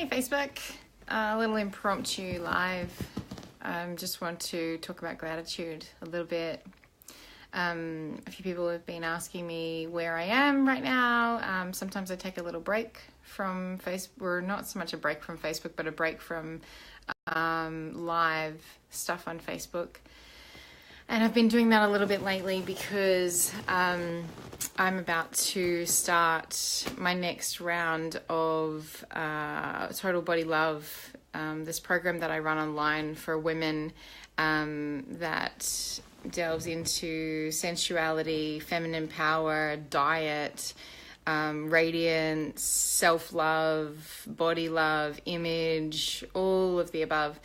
Hey Facebook, a little impromptu live. Just want to talk about gratitude a little bit. A few people have been asking me where I am right now. Sometimes I take a little break from Facebook, or not so much a break from Facebook, but a break from live stuff on Facebook. And I've been doing that a little bit lately because I'm about to start my next round of Total Body Love, this program that I run online for women that delves into sensuality, feminine power, diet, radiance, self-love, body love, image, all of the above.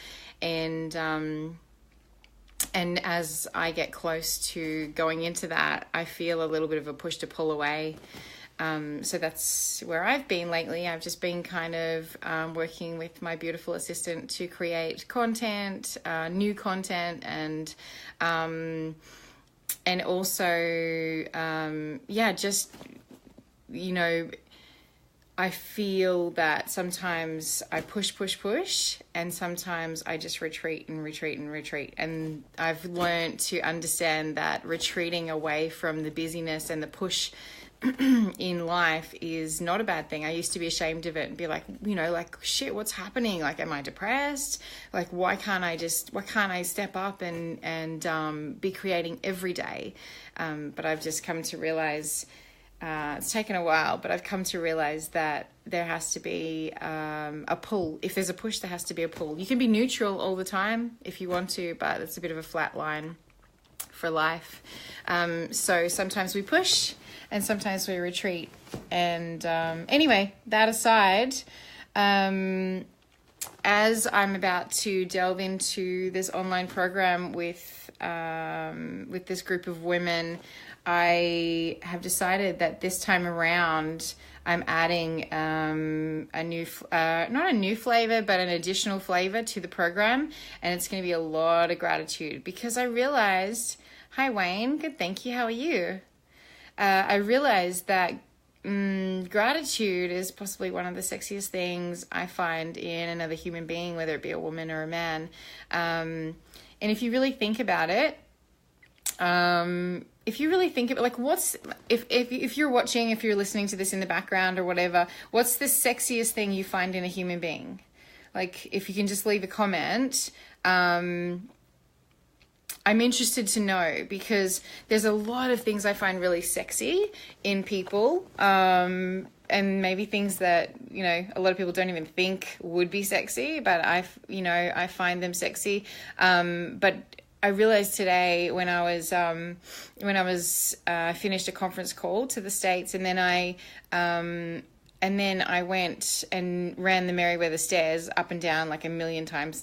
And as I get close to going into that, I feel a little bit of a push to pull away. So that's where I've been lately. I've just been kind of working with my beautiful assistant to create content, new content, and also, just, I feel that sometimes I push, and sometimes I just retreat. And I've learned to understand that retreating away from the busyness and the push in life is not a bad thing. I used to be ashamed of it and be like, shit, what's happening? Like, am I depressed? Like, why can't I step up and be creating every day? But I've just come to realize, it's taken a while, but I've come to realize that there has to be a pull. If there's a push, there has to be a pull. You can be neutral all the time if you want to, but it's a bit of a flat line for life. So sometimes we push and sometimes we retreat. And anyway, that aside, as I'm about to delve into this online program with this group of women, I have decided that this time around I'm adding a new, not a new flavor, but an additional flavor to the program. And it's going to be a lot of gratitude because I realized, hi Wayne, good, thank you, how are you? I realized that gratitude is possibly one of the sexiest things I find in another human being, whether it be a woman or a man. And if you really think about it, if you're watching, if you're listening to this in the background or whatever, what's the sexiest thing you find in a human being? Like, if you can just leave a comment, I'm interested to know, because there's a lot of things I find really sexy in people, and maybe things that, a lot of people don't even think would be sexy, but I find them sexy. But I realized today when I was finished a conference call to the States, and then I went and ran the Merriweather stairs up and down like 10 times,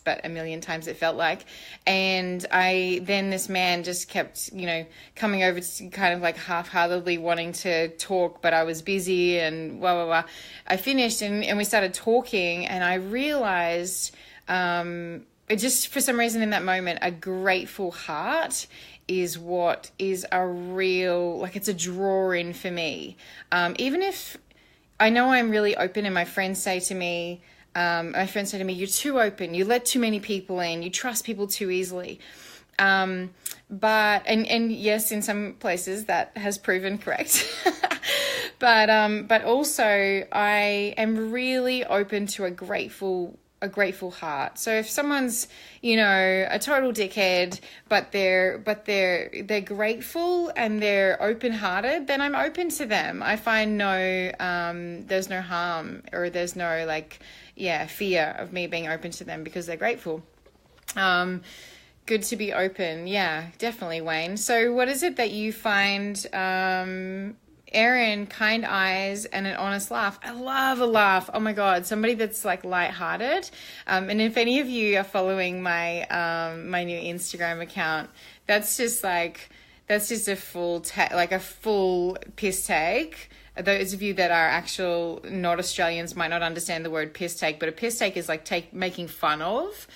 but 1,000,000 times it felt like. And then this man just kept, coming over to kind of like half-heartedly wanting to talk, but I was busy and blah, blah, blah. I finished and we started talking, and I realized, it just, for some reason in that moment, a grateful heart is what is a real, like, it's a draw in for me. Even if I know I'm really open, and my friends say to me, you're too open, you let too many people in, you trust people too easily. But yes, in some places that has proven correct. But also I am really open to a grateful heart. So if someone's, a total dickhead, but they're grateful and they're open-hearted, then I'm open to them. I find there's no harm, or there's no fear of me being open to them because they're grateful. Good to be open. Yeah, definitely, Wayne. So what is it that you find, Erin, kind eyes and an honest laugh? I love a laugh. Oh my God, somebody that's like lighthearted. And if any of you are following my my new Instagram account, that's just a full full piss take. Those of you that are not Australians might not understand the word piss take, but a piss take is like making fun of.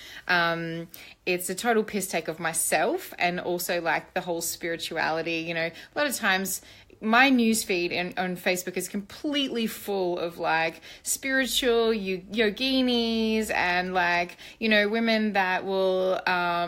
It's a total piss take of myself, and also like the whole spirituality. A lot of times my newsfeed on Facebook is completely full of like spiritual yoginis and like, you know, women that will,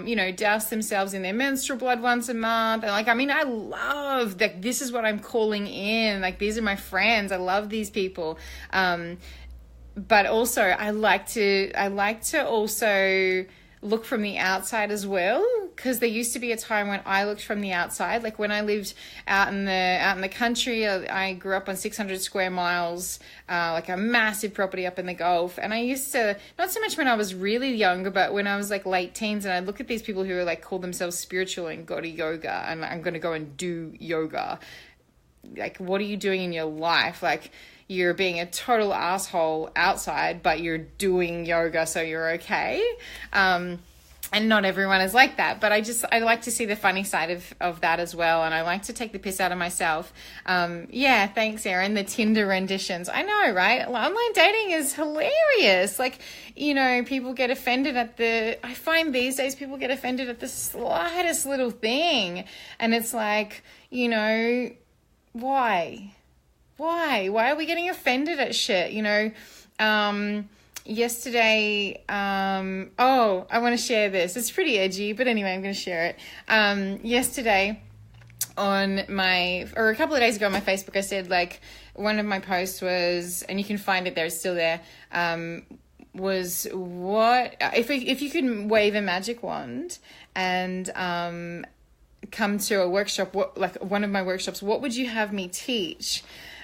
you know, douse themselves in their menstrual blood once a month. And like, I mean, I love that. This is what I'm calling in. Like, these are my friends. I love these people. But also I like to also look from the outside as well, because there used to be a time when I looked from the outside. Like when I lived out in the country, I grew up on 600 square miles, like a massive property up in the Gulf. And I used to, not so much when I was really younger, but when I was like late teens, and I look at these people who are like call themselves spiritual and go to yoga, and I'm going to go and do yoga. Like, what are you doing in your life? Like, you're being a total asshole outside, but you're doing yoga, so you're okay. And not everyone is like that, but I like to see the funny side of that as well. And I like to take the piss out of myself. Yeah, thanks, Erin. The Tinder renditions. I know, right? Online dating is hilarious. Like, you know, people get offended I find these days people get offended at the slightest little thing. And it's like, you know, why are we getting offended at shit? You know, yesterday, I want to share this. It's pretty edgy, but anyway, I'm going to share it. Yesterday or a couple of days ago on my Facebook, I said, like, one of my posts was, and you can find it there, it's still there, was what, if you could wave a magic wand and, come to a workshop, like one of my workshops, what would you have me teach?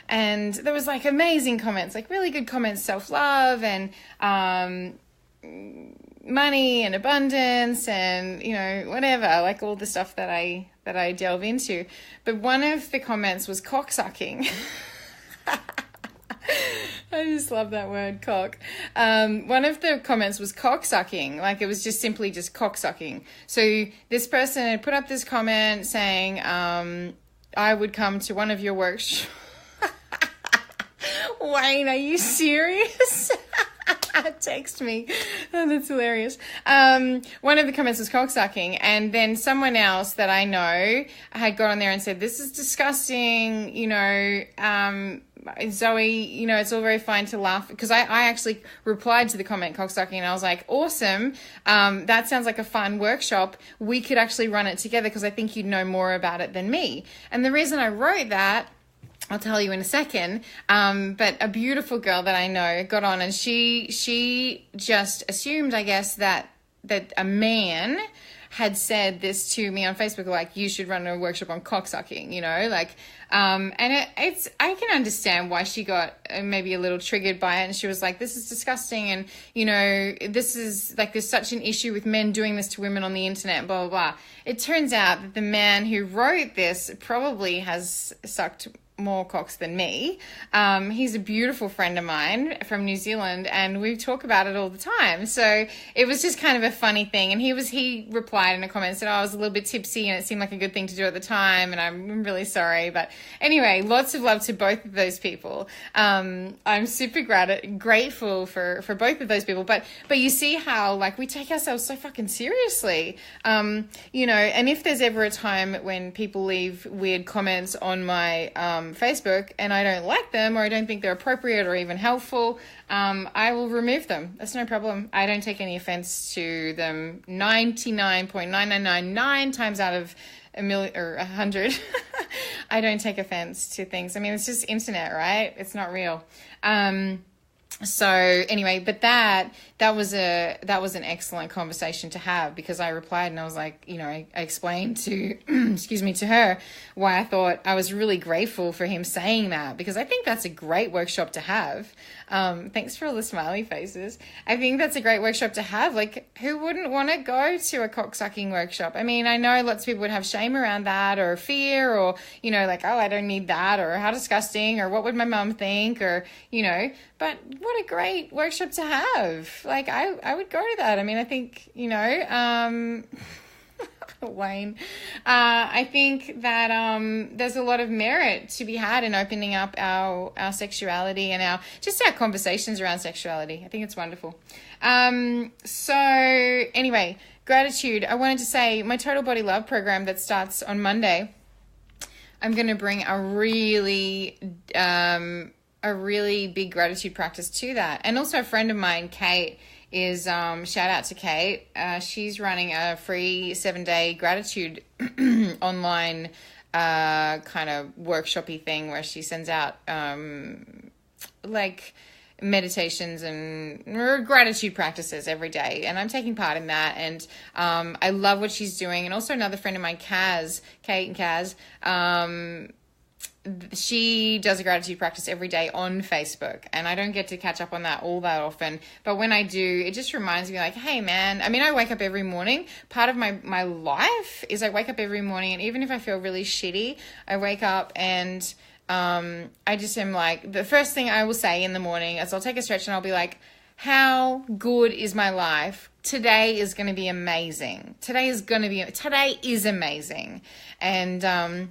And there was like amazing comments, like really good comments, self-love and money and abundance and, you know, whatever, like all the stuff that I delve into. But one of the comments was cocksucking. I just love that word, cock. One of the comments was cocksucking. Like, it was just simply just cocksucking. So this person had put up this comment saying, I would come to one of your workshops. Wayne, are you serious? Text me. Oh, that's hilarious. One of the comments was cocksucking, and then someone else that I know had got on there and said, this is disgusting, you know, Zoe, you know, it's all very fine to laugh, because I actually replied to the comment cocksucking, and I was like, awesome, that sounds like a fun workshop. We could actually run it together, because I think you'd know more about it than me. And the reason I wrote that, I'll tell you in a second, but a beautiful girl that I know got on, and she just assumed, I guess, that a man had said this to me on Facebook, like, you should run a workshop on cocksucking, you know, like, and it's, I can understand why she got maybe a little triggered by it. And she was like, this is disgusting. And, you know, this is like, there's such an issue with men doing this to women on the internet, blah, blah, blah. It turns out that the man who wrote this probably has sucked more cocks than me. He's a beautiful friend of mine from New Zealand, and we talk about it all the time. So it was just kind of a funny thing. And he replied in a comment and said, I was a little bit tipsy and it seemed like a good thing to do at the time, and I'm really sorry. But anyway, lots of love to both of those people. I'm super grateful for both of those people. But you see how, like, we take ourselves so fucking seriously. You know, and if there's ever a time when people leave weird comments on my Facebook and I don't like them, or I don't think they're appropriate or even helpful, I will remove them. That's no problem. I don't take any offense to them 99.9999 times out of a million or 100. I don't take offense to things. I mean, it's just internet, right? It's not real. So anyway, but that was an excellent conversation to have, because I replied and I was like, you know, I explained to, to her why I thought I was really grateful for him saying that, because I think that's a great workshop to have. Thanks for all the smiley faces. I think that's a great workshop to have. Like, who wouldn't want to go to a cocksucking workshop? I mean, I know lots of people would have shame around that, or fear, or, you know, like, oh, I don't need that, or how disgusting, or what would my mum think, or, you know, but what a great workshop to have. Like, I would go to that. I mean, I think, you know, Wayne, I think that there's a lot of merit to be had in opening up our sexuality and our conversations around sexuality. I think it's wonderful. So anyway, gratitude. I wanted to say my Total Body Love program that starts on Monday. I'm going to bring a really big gratitude practice to that. And also a friend of mine, Kate, is shout out to Kate. She's running a free 7-day gratitude online kind of workshopy thing where she sends out like meditations and gratitude practices every day, and I'm taking part in that, and I love what she's doing. And also another friend of mine, Kate and Kaz, she does a gratitude practice every day on Facebook, and I don't get to catch up on that all that often, but when I do, it just reminds me like, hey man, I mean, I wake up every morning. Part of my life is I wake up every morning, and even if I feel really shitty, I wake up and I just am like, the first thing I will say in the morning is I'll take a stretch and I'll be like, how good is my life? Today is going to be amazing. Today is amazing. And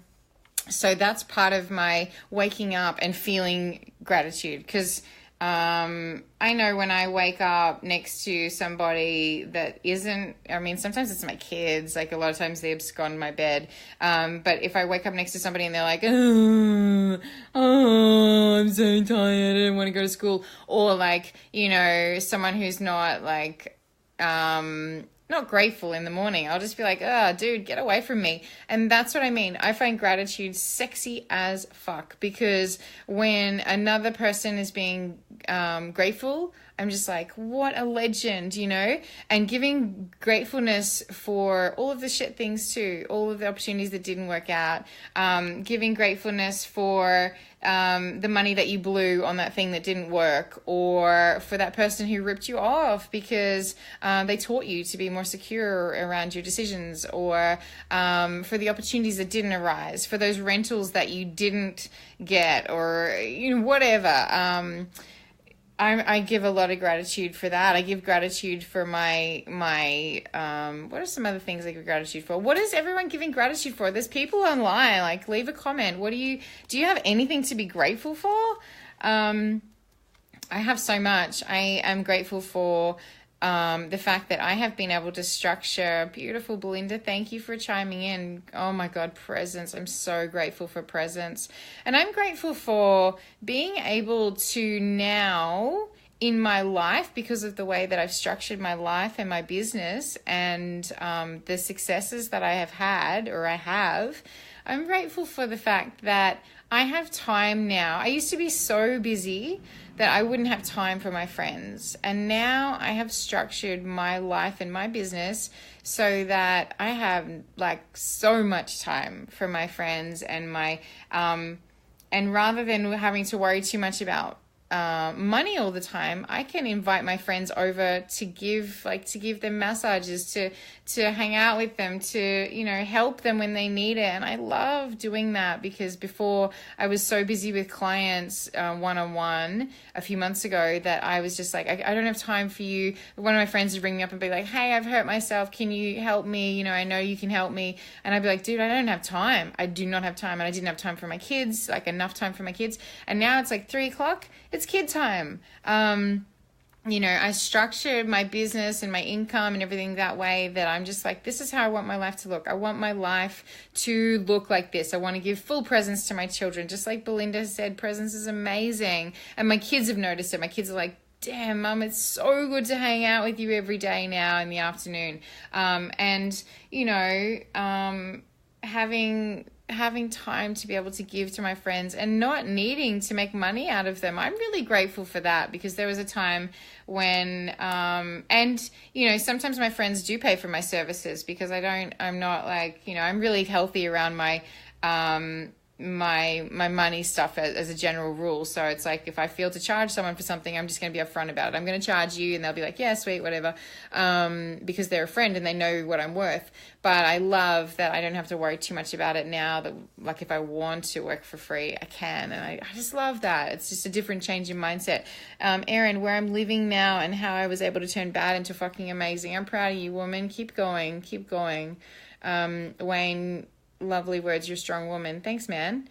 so that's part of my waking up and feeling gratitude, because I know when I wake up next to somebody that isn't, I mean, sometimes it's my kids, like a lot of times they abscond my bed. But if I wake up next to somebody and they're like, oh, I'm so tired, I don't want to go to school. Or like, you know, someone who's not like, not grateful in the morning, I'll just be like, oh, dude, get away from me. And that's what I mean. I find gratitude sexy as fuck, because when another person is being grateful, I'm just like, what a legend, you know? And giving gratefulness for all of the shit things too, all of the opportunities that didn't work out, giving gratefulness for the money that you blew on that thing that didn't work, or for that person who ripped you off because they taught you to be more secure around your decisions, or for the opportunities that didn't arise, for those rentals that you didn't get, or you know, whatever. I give a lot of gratitude for that. I give gratitude for my what are some other things I give gratitude for? What is everyone giving gratitude for? There's people online, like, leave a comment. Do you have anything to be grateful for? I have so much. I am grateful for the fact that I have been able to structure, beautiful Belinda, thank you for chiming in. Oh my God, presence. I'm so grateful for presence. And I'm grateful for being able to now in my life, because of the way that I've structured my life and my business and the successes that I have had, or I have, I'm grateful for the fact that I have time now. I used to be so busy that I wouldn't have time for my friends. And now I have structured my life and my business so that I have like so much time for my friends and my, and rather than having to worry too much about money all the time, I can invite my friends over to give them massages, to hang out with them, to, you know, help them when they need it. And I love doing that, because before I was so busy with clients one-on-one a few months ago that I was just like, I don't have time for you. One of my friends would ring me up and be like, hey, I've hurt myself, can you help me? You know, I know you can help me. And I'd be like, dude, I don't have time. I do not have time. And I didn't have time for my kids, like enough time for my kids. And now it's like 3:00. It's kid time. You know, I structured my business and my income and everything that way, that I'm just like, this is how I want my life to look. I want my life to look like this. I want to give full presence to my children. Just like Belinda said, presence is amazing. And my kids have noticed it. My kids are like, damn, Mum, it's so good to hang out with you every day now in the afternoon. And, you know, having time to be able to give to my friends and not needing to make money out of them. I'm really grateful for that, because there was a time when, and, you know, sometimes my friends do pay for my services, because I'm not like, you know, I'm really healthy around my money stuff as a general rule. So it's like, if I feel to charge someone for something, I'm just going to be upfront about it. I'm going to charge you, and they'll be like, yeah, sweet, whatever. Because they're a friend and they know what I'm worth. But I love that I don't have to worry too much about it now, that like if I want to work for free, I can. And I just love that. It's just a different change in mindset. Erin, where I'm living now and how I was able to turn bad into fucking amazing. I'm proud of you, woman. Keep going. Keep going. Wayne, lovely words. You're a strong woman. Thanks, man.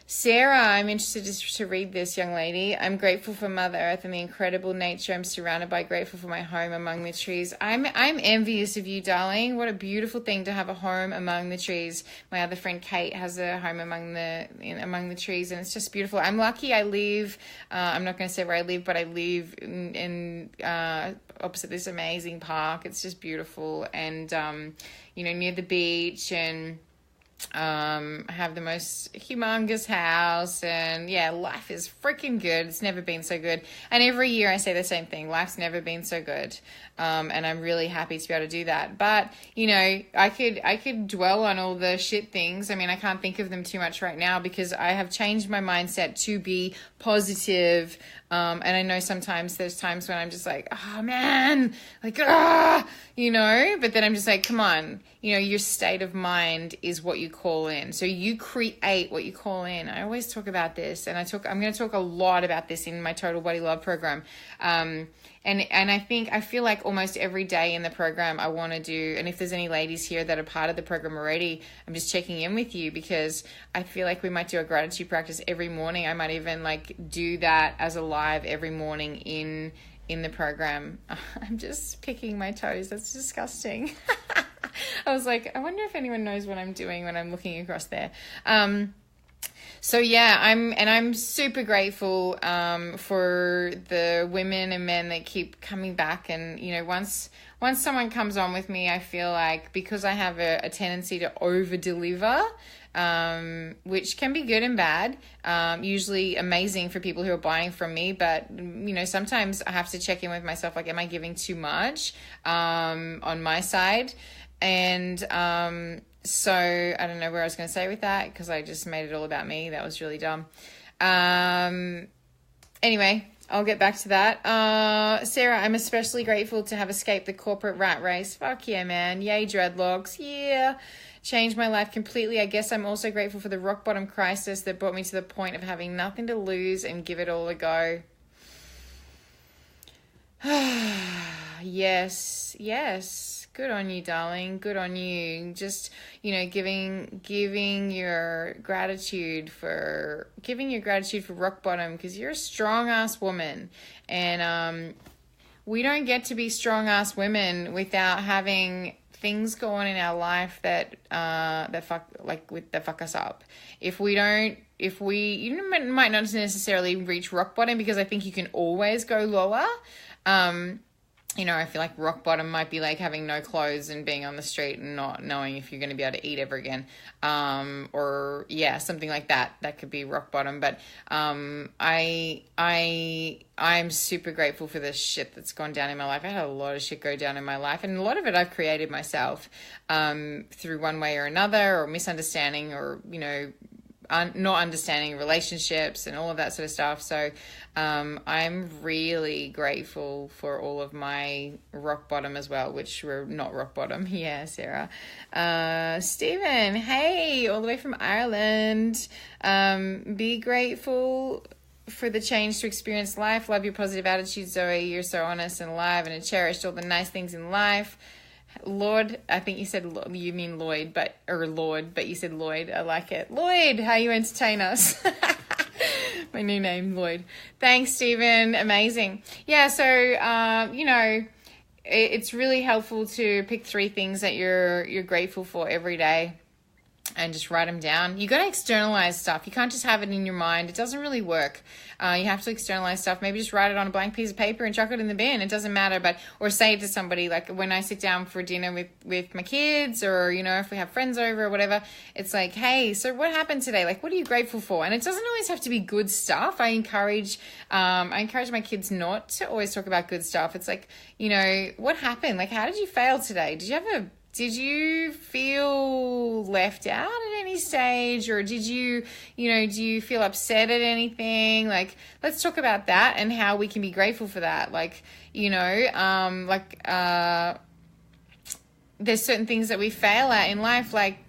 Sarah, I'm interested to read this, young lady. I'm grateful for Mother Earth and the incredible nature I'm surrounded by. Grateful for my home among the trees. I'm envious of you, darling. What a beautiful thing to have a home among the trees. My other friend Kate has a home among the trees, and it's just beautiful. I'm lucky. I live. I'm not going to say where I live, but I live in opposite this amazing park. It's just beautiful, and near the beach, and have the most humongous house, and yeah, life is freaking good. It's never been so good. And every year I say the same thing, life's never been so good. And I'm really happy to be able to do that. But I could dwell on all the shit things. I mean, I can't think of them too much right now because I have changed my mindset to be positive. And I know sometimes there's times when I'm just like, oh man, like, but then I'm just like, come on, your state of mind is what you call in. So you create what you call in. I always talk about this, and I'm going to talk a lot about this in my Total Body Love program. And I feel like almost every day in the program I want to do, and if there's any ladies here that are part of the program already, I'm just checking in with you because I feel like we might do a gratitude practice every morning. I might even do that as a live every morning in the program. I'm just picking my toes. That's disgusting. I was like, I wonder if anyone knows what I'm doing when I'm looking across there. So yeah, I'm super grateful for the women and men that keep coming back. And once someone comes on with me, I feel like because I have a tendency to over deliver, which can be good and bad, usually amazing for people who are buying from me, but sometimes I have to check in with myself, like, am I giving too much on my side? And so I don't know where I was going to say with that because I just made it all about me. That was really dumb. Anyway, I'll get back to that. Sarah, I'm especially grateful to have escaped the corporate rat race. Fuck yeah, man. Yay, dreadlocks. Yeah. Changed my life completely. I guess I'm also grateful for the rock bottom crisis that brought me to the point of having nothing to lose and give it all a go. Yes. Good on you, darling. Good on you. Just, giving your gratitude for rock bottom, because you're a strong ass woman. And we don't get to be strong ass women without having things go on in our life that fuck us up. You might not necessarily reach rock bottom, because I think you can always go lower. I feel like rock bottom might be like having no clothes and being on the street and not knowing if you're going to be able to eat ever again. Or something like that. That could be rock bottom. But I'm super grateful for the shit that's gone down in my life. I had a lot of shit go down in my life, and a lot of it I've created myself, through one way or another, or misunderstanding, or, not understanding relationships and all of that sort of stuff. So I'm really grateful for all of my rock bottom as well, which were not rock bottom. Yeah, Sarah. Stephen, hey, all the way from Ireland. Be grateful for the change to experience life. Love your positive attitude, Zoe. You're so honest and alive, and have cherished all the nice things in life. Lord, I think you said you mean Lloyd, but you said Lloyd. I like it. Lloyd, how you entertain us. My new name, Lloyd. Thanks, Stephen. Amazing. Yeah, so it's really helpful to pick 3 things that you're grateful for every day, and just write them down. You got to externalize stuff. You can't just have it in your mind. It doesn't really work. You have to externalize stuff. Maybe just write it on a blank piece of paper and chuck it in the bin. It doesn't matter. Or say it to somebody, like when I sit down for dinner with my kids, or, if we have friends over or whatever, it's like, hey, so what happened today? Like, what are you grateful for? And it doesn't always have to be good stuff. I encourage my kids not to always talk about good stuff. It's like, what happened? Like, how did you fail today? Did you feel left out at any stage, or do you feel upset at anything? Like, let's talk about that and how we can be grateful for that. There's certain things that we fail at in life, like,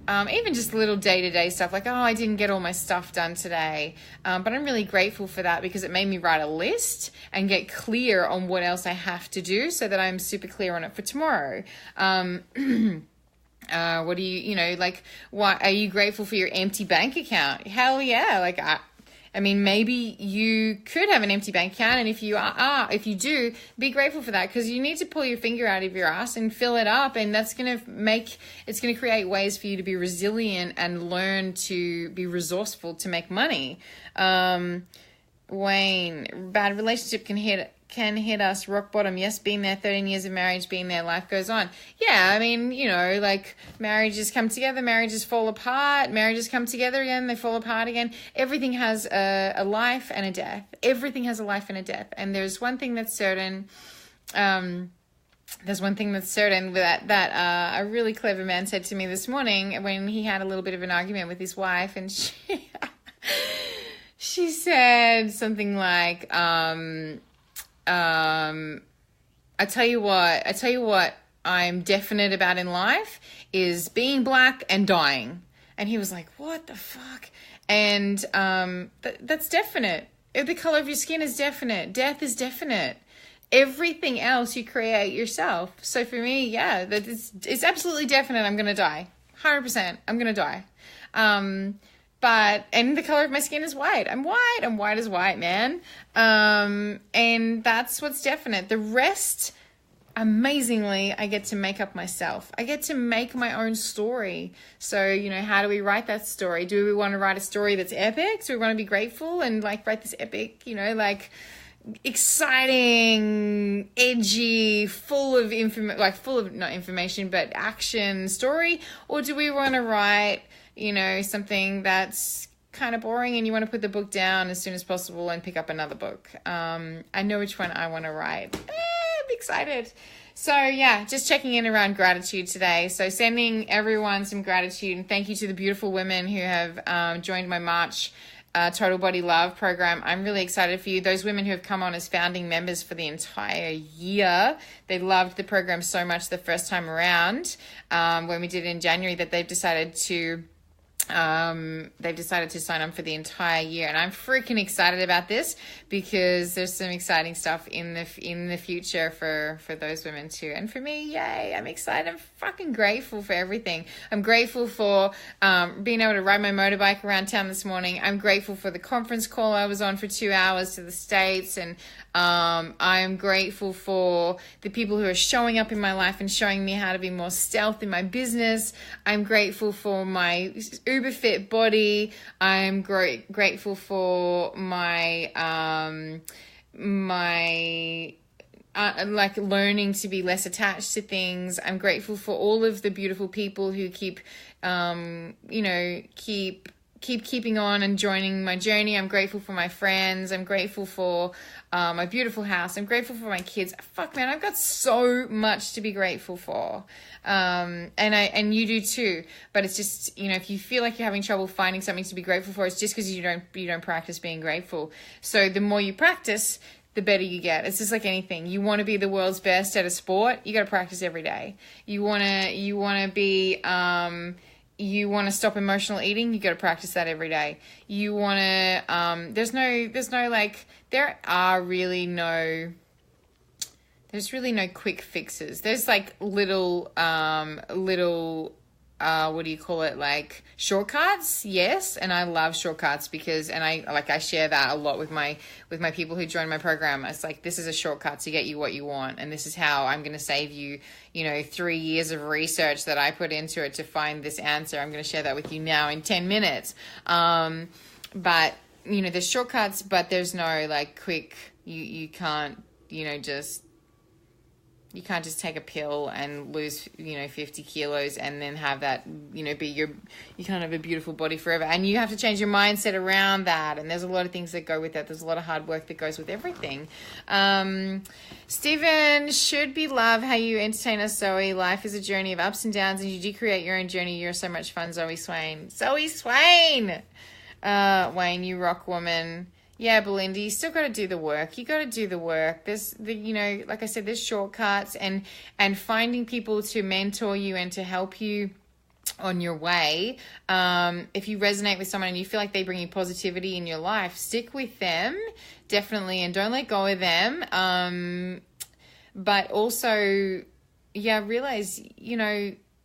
even just little day-to-day stuff, like, oh, I didn't get all my stuff done today. But I'm really grateful for that, because it made me write a list and get clear on what else I have to do, so that I'm super clear on it for tomorrow. What do you know, like, why are you grateful for your empty bank account? Hell yeah. Like, I mean, maybe you could have an empty bank account, and if you do, be grateful for that, because you need to pull your finger out of your ass and fill it up, and that's going to create ways for you to be resilient and learn to be resourceful to make money. Wayne, bad relationship can hit us rock bottom. Yes, being there, 13 years of marriage, being there, life goes on. Yeah, I mean, like, marriages come together, marriages fall apart, marriages come together again, they fall apart again. Everything has a life and a death. Everything has a life and a death. And there's one thing that's certain. That a really clever man said to me this morning when he had a little bit of an argument with his wife, and she said something like, I tell you what I'm definite about in life is being black and dying. And he was like, what the fuck? And that's definite. The color of your skin is definite. Death is definite. Everything else you create yourself. So for me, yeah, it's absolutely definite I'm going to die. 100%. I'm going to die. And the color of my skin is white. I'm white as white, man. And that's what's definite. The rest, amazingly, I get to make up myself. I get to make my own story. So, how do we write that story? Do we want to write a story that's epic? Do we want to be grateful and, like, write this epic, like, exciting, edgy, full of not information, but action story? Or do we want to write, something that's kind of boring and you want to put the book down as soon as possible and pick up another book? I know which one I want to write. I'm excited. So yeah, just checking in around gratitude today. So sending everyone some gratitude, and thank you to the beautiful women who have joined my March Total Body Love program. I'm really excited for you. Those women who have come on as founding members for the entire year, they loved the program so much the first time around when we did it in January that they've decided to sign on for the entire year, and I'm freaking excited about this because there's some exciting stuff in the future for those women too, and for me. Yay, I'm excited. I'm fucking grateful for everything. I'm grateful for being able to ride my motorbike around town this morning. I'm grateful for the conference call I was on for 2 hours to the States, and I'm grateful for the people who are showing up in my life and showing me how to be more stealth in my business. I'm grateful for my uber fit body. I'm grateful for my like learning to be less attached to things. I'm grateful for all of the beautiful people who keep keeping on and joining my journey. I'm grateful for my friends. I'm grateful for my beautiful house. I'm grateful for my kids. Fuck, man, I've got so much to be grateful for. And you do too. But it's just, if you feel like you're having trouble finding something to be grateful for, it's just because you don't practice being grateful. So the more you practice, the better you get. It's just like anything. You want to be the world's best at a sport, you got to practice every day. You want to stop emotional eating, you got to practice that every day. You want to, there's really no quick fixes. There's like little, what do you call it? Like shortcuts. Yes. And I love shortcuts I share that a lot with my people who join my program. It's like, this is a shortcut to get you what you want. And this is how I'm going to save you, 3 years of research that I put into it to find this answer. I'm going to share that with you now in 10 minutes. But there's shortcuts, but there's no like quick, you can't, you can't just take a pill and lose, 50 kilos and then have that, you can't have a beautiful body forever. And you have to change your mindset around that. And there's a lot of things that go with that. There's a lot of hard work that goes with everything. Stephen, should be love how you entertain us, Zoe. Life is a journey of ups and downs, and you do create your own journey. You're so much fun, Zoe Swain. Zoe Swain! Wayne, you rock, woman. Yeah, Belinda, you still got to do the work. You got to do the work. There's like I said, there's shortcuts and finding people to mentor you and to help you on your way. If you resonate with someone and you feel like they bring you positivity in your life, stick with them, definitely, and don't let go of them. But also, realize,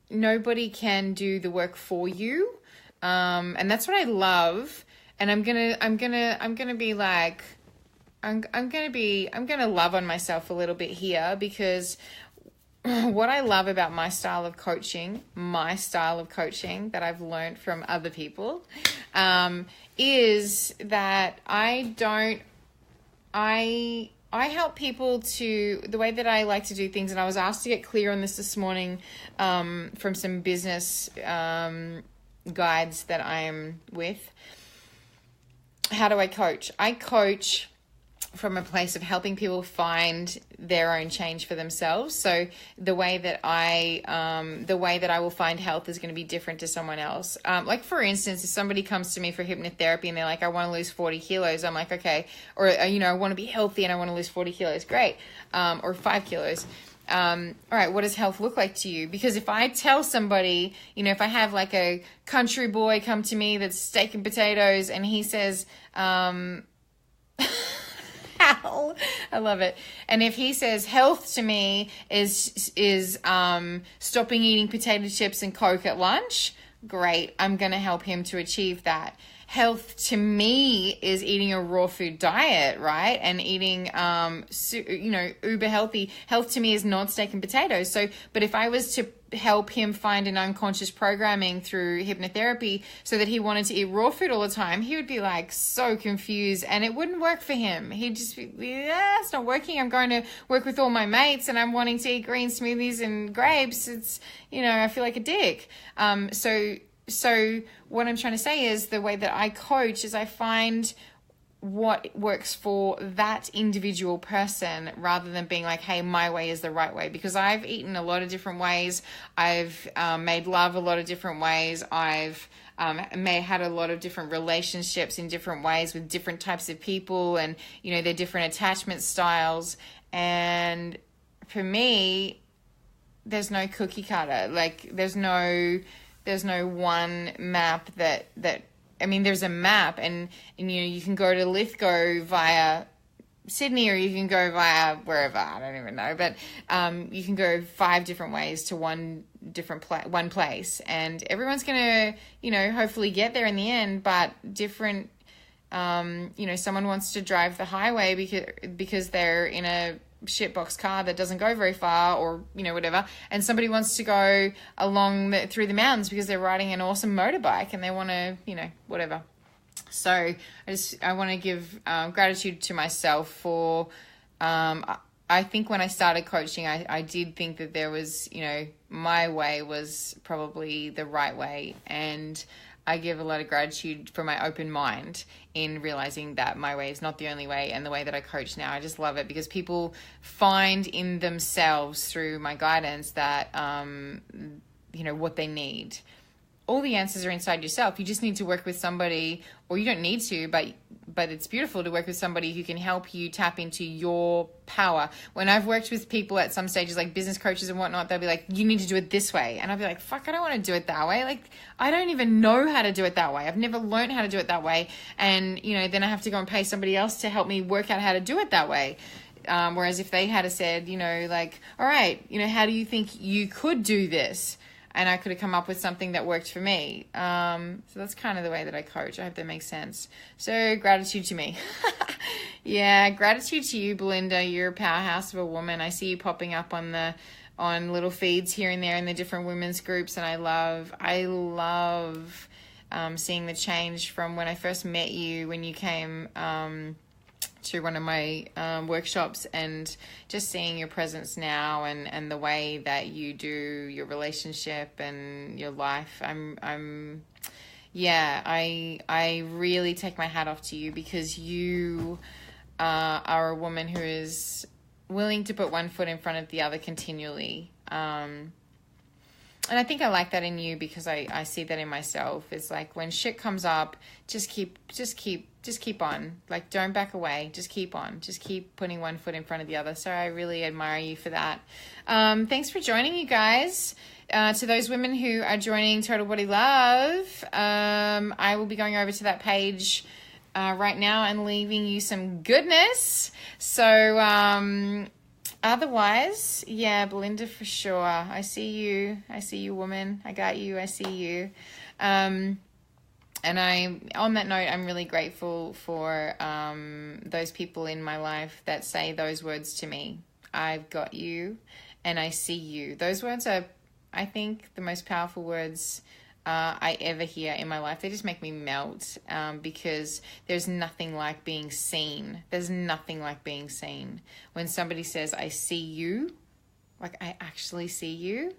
nobody can do the work for you. And that's what I love. And I'm gonna love on myself a little bit here, because what I love about my style of coaching that I've learned from other people, is that I help people to, the way that I like to do things, and I was asked to get clear on this morning from some business guides that I'm with. How do I coach? I coach from a place of helping people find their own change for themselves. So the way that I will find health is going to be different to someone else. Like for instance, if somebody comes to me for hypnotherapy and they're like, I want to lose 40 kilos. I'm like, okay. Or, I want to be healthy and I want to lose 40 kilos. Great. Or 5 kilos. All right, what does health look like to you? Because if I tell somebody, if I have like a country boy come to me that's steak and potatoes and he says, I love it. And if he says health to me is stopping eating potato chips and Coke at lunch, great. I'm going to help him to achieve that. Health to me is eating a raw food diet, right? And eating, uber healthy. Health to me is not steak and potatoes. So, but if I was to help him find an unconscious programming through hypnotherapy so that he wanted to eat raw food all the time, he would be like so confused and it wouldn't work for him. He'd just be, it's not working. I'm going to work with all my mates and I'm wanting to eat green smoothies and grapes. It's, I feel like a dick. So what I'm trying to say is the way that I coach is I find what works for that individual person rather than being like, hey, my way is the right way. Because I've eaten a lot of different ways. I've made love a lot of different ways. I've had a lot of different relationships in different ways with different types of people and, their different attachment styles. And for me, there's no cookie cutter. Like there's no one map that there's a map and you can go to Lithgow via Sydney or you can go via wherever, I don't even know, but you can go 5 different ways to one place, and everyone's going to, hopefully get there in the end, but different, someone wants to drive the highway because they're in a shitbox car that doesn't go very far or whatever, and somebody wants to go through the mountains because they're riding an awesome motorbike and they want to whatever. So I want to give gratitude to myself for I think when I started coaching I did think that there was my way was probably the right way, and I give a lot of gratitude for my open mind in realizing that my way is not the only way, and the way that I coach now, I just love it because people find in themselves through my guidance that, what they need. All the answers are inside yourself. You just need to work with somebody, or you don't need to, but it's beautiful to work with somebody who can help you tap into your power. When I've worked with people at some stages, like business coaches and whatnot, they'll be like, you need to do it this way. And I'll be like, fuck, I don't want to do it that way. Like, I don't even know how to do it that way. I've never learned how to do it that way. And, then I have to go and pay somebody else to help me work out how to do it that way. Whereas if they had said, all right, how do you think you could do this? And I could have come up with something that worked for me. So that's kind of the way that I coach. I hope that makes sense. So gratitude to me. Yeah, gratitude to you, Belinda. You're a powerhouse of a woman. I see you popping up on little feeds here and there in the different women's groups. And I love seeing the change from when I first met you, when you came to one of my workshops, and just seeing your presence now and the way that you do your relationship and your life. I really take my hat off to you because you are a woman who is willing to put one foot in front of the other continually. And I think I like that in you because I see that in myself. It's like when shit comes up, just keep on. Like, don't back away. Just keep on. Just keep putting one foot in front of the other. So I really admire you for that. Thanks for joining, you guys. To those women who are joining Total Body Love, I will be going over to that page right now and leaving you some goodness. So Otherwise, yeah, Belinda for sure. I see you, woman. I got you. I see you. And on that note, I'm really grateful for those people in my life that say those words to me. I've got you, and I see you. Those words are, I think, the most powerful words I ever hear in my life. They just make me melt because there's nothing like being seen. There's nothing like being seen. When somebody says, I see you, like I actually see you,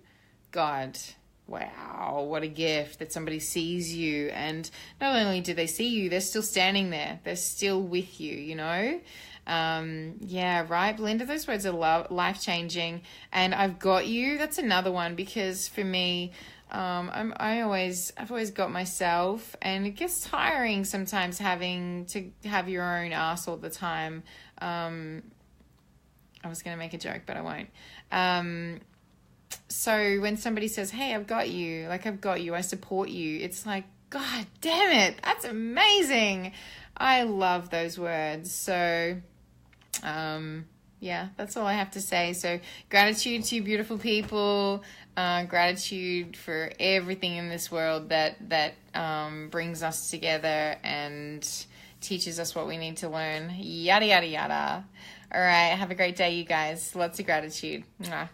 God, wow, what a gift that somebody sees you. And not only do they see you, they're still standing there. They're still with you, you know? Yeah, right, Belinda, those words are life-changing. And I've got you, that's another one, because for me, I've always got myself, and it gets tiring sometimes having to have your own ass all the time. I was going to make a joke, but I won't. So when somebody says, hey, I've got you, like I've got you, I support you, it's like, God damn it, that's amazing. I love those words. So, yeah, that's all I have to say. So gratitude to you beautiful people, gratitude for everything in this world that brings us together and teaches us what we need to learn, yada, yada, yada. All right, have a great day, you guys. Lots of gratitude. Mwah.